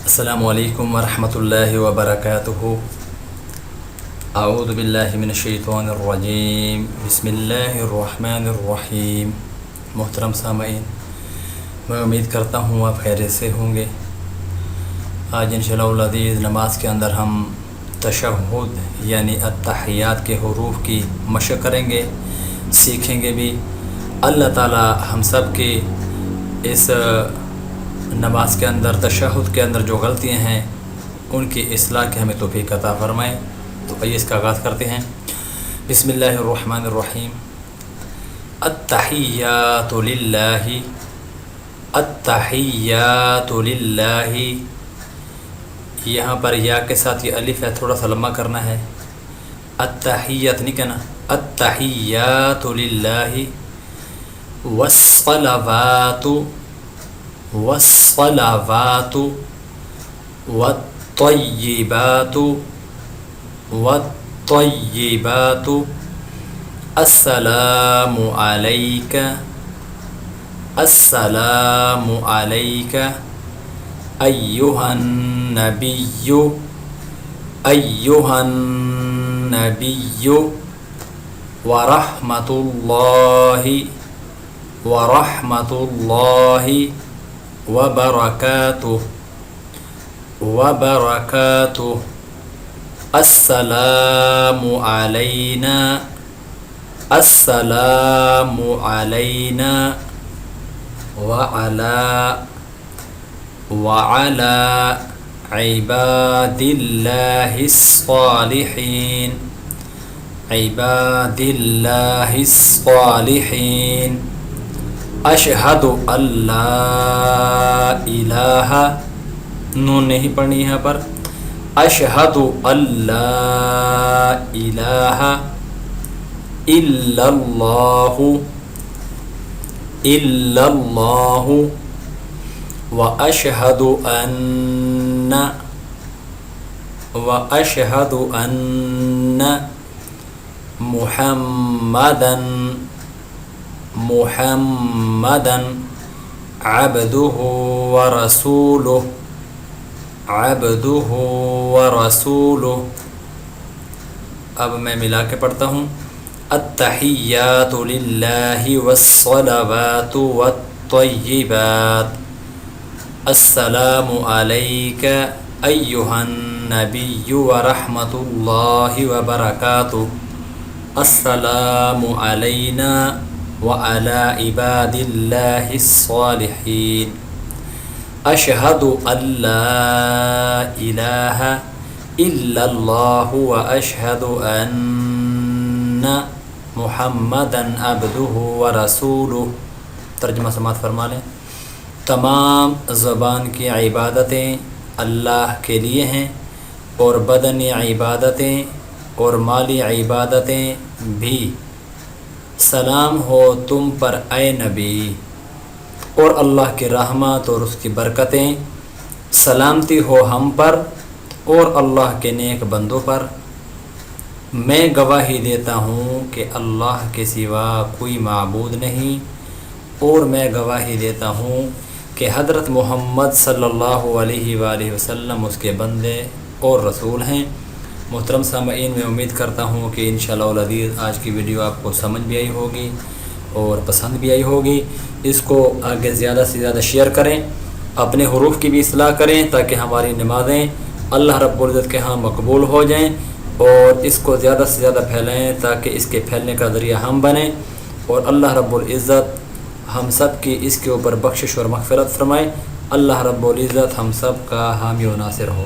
السلام علیکم ورحمۃ اللہ وبرکاتہ۔ اعوذ باللہ من الشیطان الرجیم، بسم اللہ الرحمن الرحیم۔ محترم سامعین، میں امید کرتا ہوں آپ خیریت سے ہوں گے۔ آج انشاءاللہ العزیز نماز کے اندر ہم تشہد یعنی التحیات کے حروف کی مشق کریں گے، سیکھیں گے بھی۔ اللہ تعالی ہم سب کے اس نماز کے اندر تشہد کے اندر جو غلطیاں ہیں ان کی اصلاح کی ہمیں توفیق عطا فرمائے۔ تو آئیے اس کا آغاز کرتے ہیں۔ بسم اللہ الرحمن الرحیم۔ التحیات للہ، التحیات للہ۔ یہاں پر یا کے ساتھ یہ الف ہے، تھوڑا سا لمبا کرنا ہے۔ التحیات نہیں کہنا، التحیات للہ والصلوات والصلوات والطیبات والطیبات السلام علیک، السلام علیک ایہا النبی، ایہا النبی ورحمۃ اللہ، ورحمۃ اللہ وبرکاتہ، وبرکاتہ السلام علینا، السلام علینا وعلی عباد اللہ الصالحین، عباد اللہ الصالحین۔ اشہد اللہ الہ، نون نہیں پڑھنی یہاں پر، اشہد اللہ الہ الا اللہ، الا اللہ واشہد ان، واشہد ان محمدا، محمدا عبدہ ورسولہ، عبدہ ورسولہ۔ اب میں ملا کے پڑھتا ہوں۔ التحیات للہ والصلوات والطیبات السلام علیک ایہا النبی ورحمۃ اللہ وبرکاتہ، السلام علینا وعلی عباد اللہ الصالحین۔ اشہد ان لا الہ الا اللہ واشہد ان محمدا عبدہ ورسولہ۔ ترجمہ سماعت فرما لیں۔ تمام زبان کی عبادتیں اللہ کے لیے ہیں، اور بدنی عبادتیں اور مالی عبادتیں بھی۔ سلام ہو تم پر اے نبی، اور اللہ کی رحمت اور اس کی برکتیں، سلامتی ہو ہم پر اور اللہ کے نیک بندوں پر۔ میں گواہی دیتا ہوں کہ اللہ کے سوا کوئی معبود نہیں، اور میں گواہی دیتا ہوں کہ حضرت محمد صلی اللہ علیہ وآلہ وسلم اس کے بندے اور رسول ہیں۔ محترم سامعین، میں امید کرتا ہوں کہ انشاءاللہ العزیز آج کی ویڈیو آپ کو سمجھ بھی آئی ہوگی اور پسند بھی آئی ہوگی۔ اس کو آگے زیادہ سے زیادہ شیئر کریں، اپنے حروف کی بھی اصلاح کریں تاکہ ہماری نمازیں اللہ رب العزت کے ہاں مقبول ہو جائیں، اور اس کو زیادہ سے زیادہ پھیلائیں تاکہ اس کے پھیلنے کا ذریعہ ہم بنیں، اور اللہ رب العزت ہم سب کی اس کے اوپر بخشش اور مغفرت فرمائے۔ اللہ رب العزت ہم سب کا حامی و ناصر ہو۔